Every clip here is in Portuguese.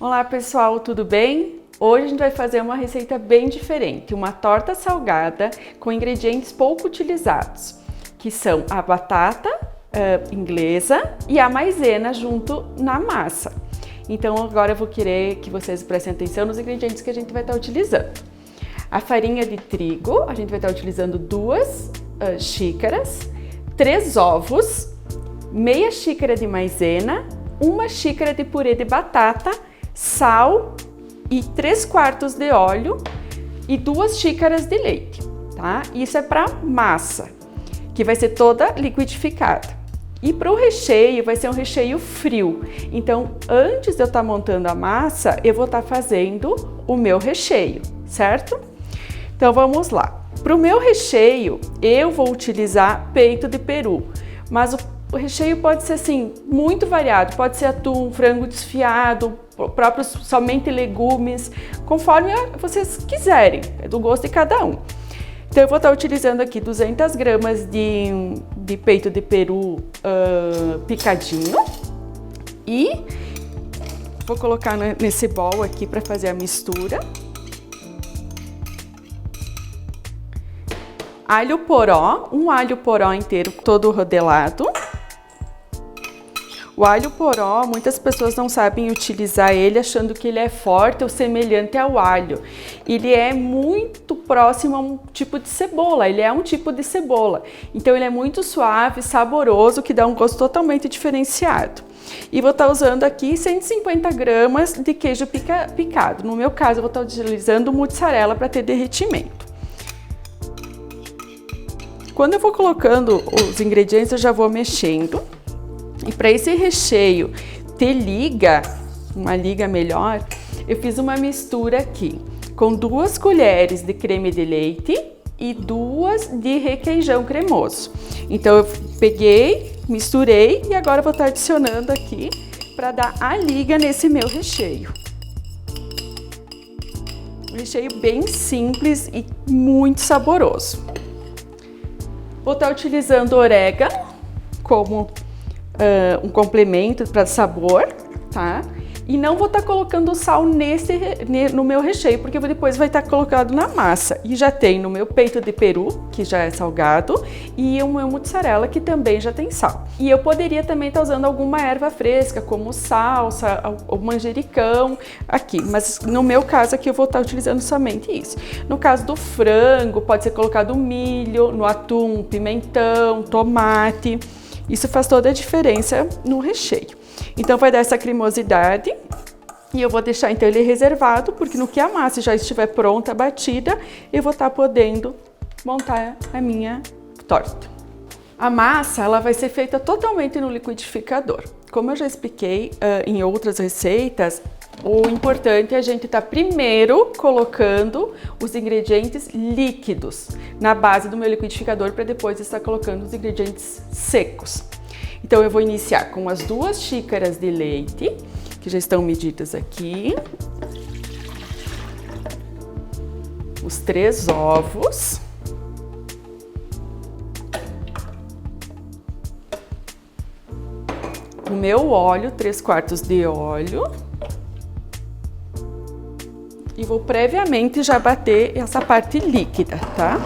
Olá pessoal, tudo bem? Hoje a gente vai fazer uma receita bem diferente, uma torta salgada com ingredientes pouco utilizados, que são a batata inglesa e a maisena junto na massa. Então agora eu vou querer que vocês prestem atenção nos ingredientes que a gente vai estar utilizando. A farinha de trigo, a gente vai estar utilizando 2 xícaras, 3 ovos, meia xícara de maisena, 1 xícara de purê de batata, sal e 3/4 de óleo e 2 xícaras de leite, tá? Isso é para massa, que vai ser toda liquidificada. E para o recheio, vai ser um recheio frio. Então, antes de eu estar montando a massa, eu vou estar fazendo o meu recheio, certo? Então, vamos lá. Para o meu recheio, eu vou utilizar peito de peru, mas o recheio pode ser assim, muito variado, pode ser atum, frango desfiado, próprios somente legumes, conforme vocês quiserem, é do gosto de cada um. Então eu vou estar utilizando aqui 200 gramas de peito de peru picadinho e vou colocar nesse bowl aqui para fazer a mistura. Alho poró, um alho poró inteiro todo rodelado. O alho poró, muitas pessoas não sabem utilizar ele achando que ele é forte ou semelhante ao alho. Ele é muito próximo a um tipo de cebola, ele é um tipo de cebola. Então ele é muito suave, saboroso, que dá um gosto totalmente diferenciado. E vou estar usando aqui 150 gramas de queijo picado. No meu caso, eu vou estar utilizando mussarela para ter derretimento. Quando eu vou colocando os ingredientes, eu já vou mexendo. E para esse recheio ter uma liga melhor, eu fiz uma mistura aqui com 2 colheres de creme de leite e 2 de requeijão cremoso. Então eu peguei, misturei e agora eu vou estar adicionando aqui para dar a liga nesse meu recheio. Um recheio bem simples e muito saboroso. Vou estar utilizando orégano como um complemento para sabor, tá? E não vou estar colocando sal no meu recheio, porque depois vai estar colocado na massa. E já tem no meu peito de peru, que já é salgado, e o meu mussarela, que também já tem sal. E eu poderia também estar usando alguma erva fresca, como salsa, ou manjericão aqui, mas no meu caso aqui eu vou estar utilizando somente isso. No caso do frango, pode ser colocado milho, no atum, pimentão, tomate. Isso faz toda a diferença no recheio. Então vai dar essa cremosidade e eu vou deixar então ele reservado, porque no que a massa já estiver pronta, batida, eu vou estar podendo montar a minha torta. A massa, ela vai ser feita totalmente no liquidificador. Como eu já expliquei em outras receitas, o importante é a gente estar primeiro colocando os ingredientes líquidos na base do meu liquidificador para depois estar colocando os ingredientes secos. Então eu vou iniciar com as 2 xícaras de leite, que já estão medidas aqui, os 3 ovos, o meu óleo, 3/4 de óleo, e vou previamente já bater essa parte líquida, tá?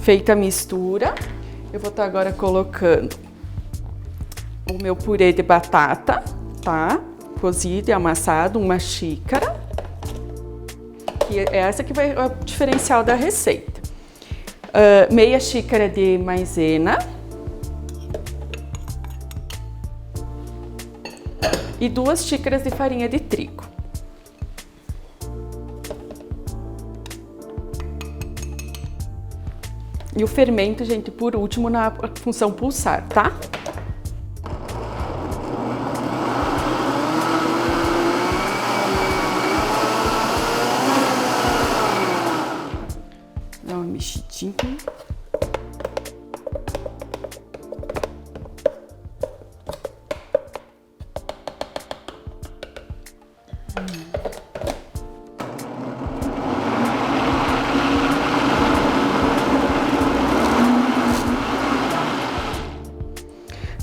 Feita a mistura, eu vou estar agora colocando o meu purê de batata, tá? Cozido e amassado, 1 xícara. E é essa que vai o diferencial da receita. Meia xícara de maisena. E 2 xícaras de farinha de trigo. E o fermento, gente, por último, na função pulsar, tá? Dá uma mexidinha.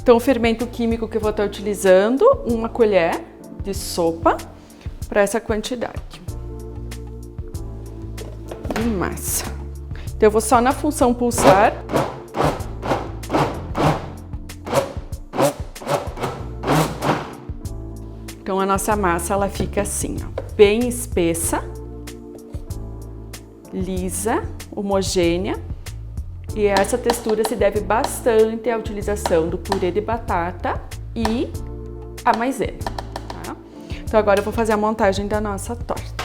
Então, o fermento químico que eu vou estar utilizando, 1 colher de sopa para essa quantidade de massa. Então, eu vou só na função pulsar. Então, a nossa massa, ela fica assim, ó, bem espessa, lisa, homogênea. E essa textura se deve bastante à utilização do purê de batata e a maisena, tá? Então, agora eu vou fazer a montagem da nossa torta.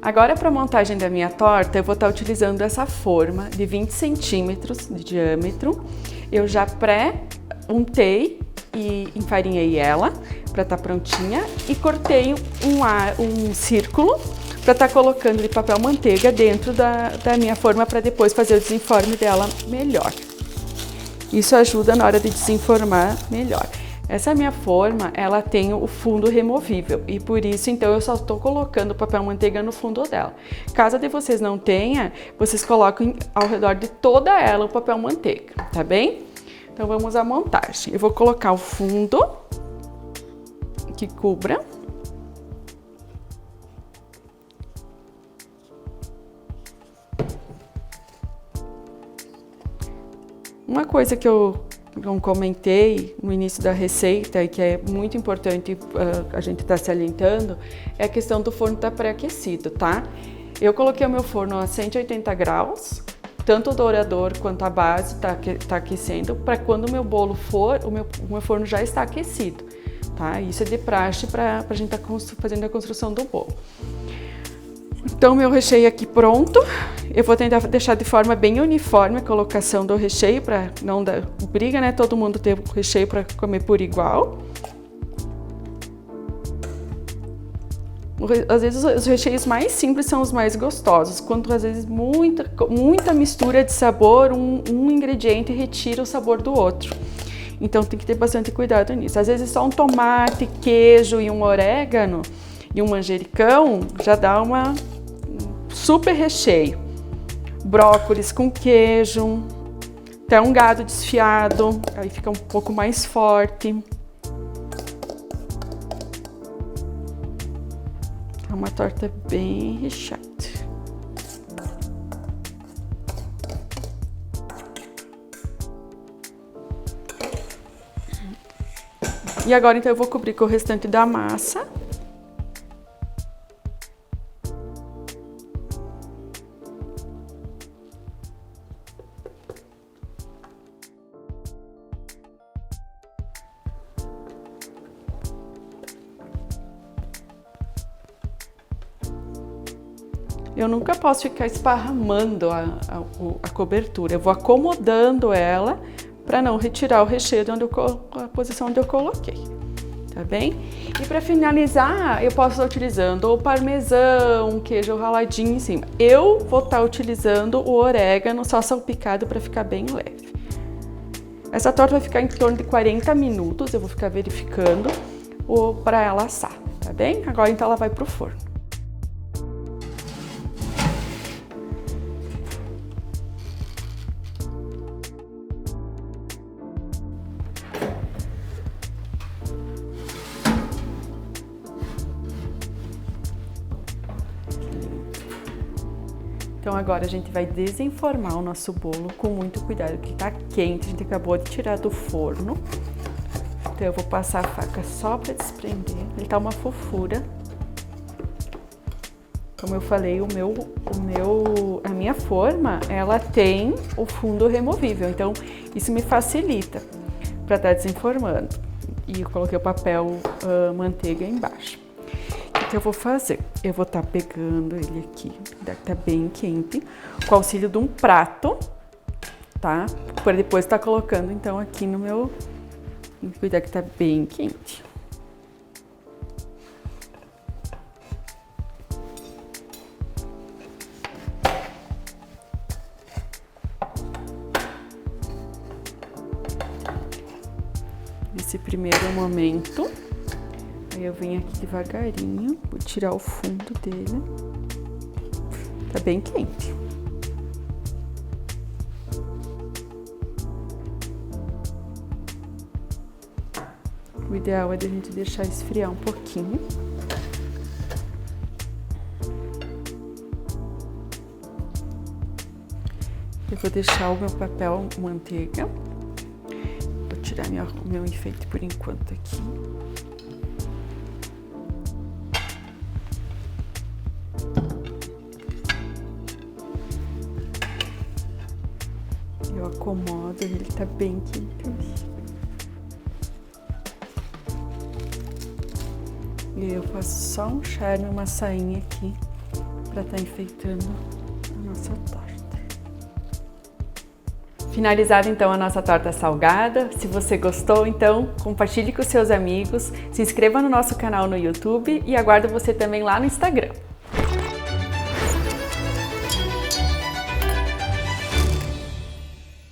Agora, para a montagem da minha torta, eu vou estar utilizando essa forma de 20 centímetros de diâmetro. Eu já pré-untei e enfarinhei ela para estar prontinha e cortei um círculo para estar colocando de papel manteiga dentro da minha forma para depois fazer o desenforme dela melhor. Isso ajuda na hora de desenformar melhor. Essa minha forma, ela tem o fundo removível e por isso, então, eu só estou colocando o papel manteiga no fundo dela. Caso de vocês não tenham, vocês coloquem ao redor de toda ela o papel manteiga, tá bem? Então, vamos à montagem. Eu vou colocar o fundo que cubra. Uma coisa que eu não comentei no início da receita e que é muito importante a gente estar salientando é a questão do forno estar pré-aquecido, tá? Eu coloquei o meu forno a 180 graus, tanto o dourador quanto a base tá aquecendo, para quando o meu bolo for, o meu forno já está aquecido, tá? Isso é de praxe para a gente estar fazendo a construção do bolo. Então, meu recheio aqui pronto. Eu vou tentar deixar de forma bem uniforme a colocação do recheio para não dar briga, né? Todo mundo ter o recheio para comer por igual. Às vezes os recheios mais simples são os mais gostosos, quando às vezes muita mistura de sabor, um ingrediente retira o sabor do outro. Então tem que ter bastante cuidado nisso. Às vezes só um tomate, queijo e um orégano e um manjericão já dá um super recheio. Brócolis com queijo, até um gado desfiado, aí fica um pouco mais forte. É uma torta bem recheada. E agora então eu vou cobrir com o restante da massa. Eu nunca posso ficar esparramando a cobertura, eu vou acomodando ela para não retirar o recheio de a posição onde eu coloquei, tá bem? E para finalizar, eu posso estar utilizando o parmesão, queijo raladinho em cima. Eu vou estar utilizando o orégano só salpicado para ficar bem leve. Essa torta vai ficar em torno de 40 minutos, eu vou ficar verificando para ela assar, tá bem? Agora então ela vai pro forno. Então agora a gente vai desenformar o nosso bolo com muito cuidado, porque tá quente, a gente acabou de tirar do forno. Então eu vou passar a faca só para desprender, ele tá uma fofura. Como eu falei, a minha forma, ela tem o fundo removível, então isso me facilita para estar desenformando. E eu coloquei o papel manteiga embaixo. O que eu vou fazer? Eu vou estar pegando ele aqui, tá bem quente, com o auxílio de um prato, tá? Para depois estar colocando então aqui no meu... Cuidar que tá bem quente. Nesse primeiro momento, aí eu venho aqui devagarinho, vou tirar o fundo dele. Tá bem quente. O ideal é a gente deixar esfriar um pouquinho. Eu vou deixar o meu papel manteiga. Vou tirar o meu enfeite por enquanto aqui. Eu acomodo, ele tá bem quente. E eu faço só um charme, uma sainha aqui, para estar enfeitando a nossa torta. Finalizada então a nossa torta salgada. Se você gostou, então compartilhe com seus amigos, se inscreva no nosso canal no YouTube e aguardo você também lá no Instagram.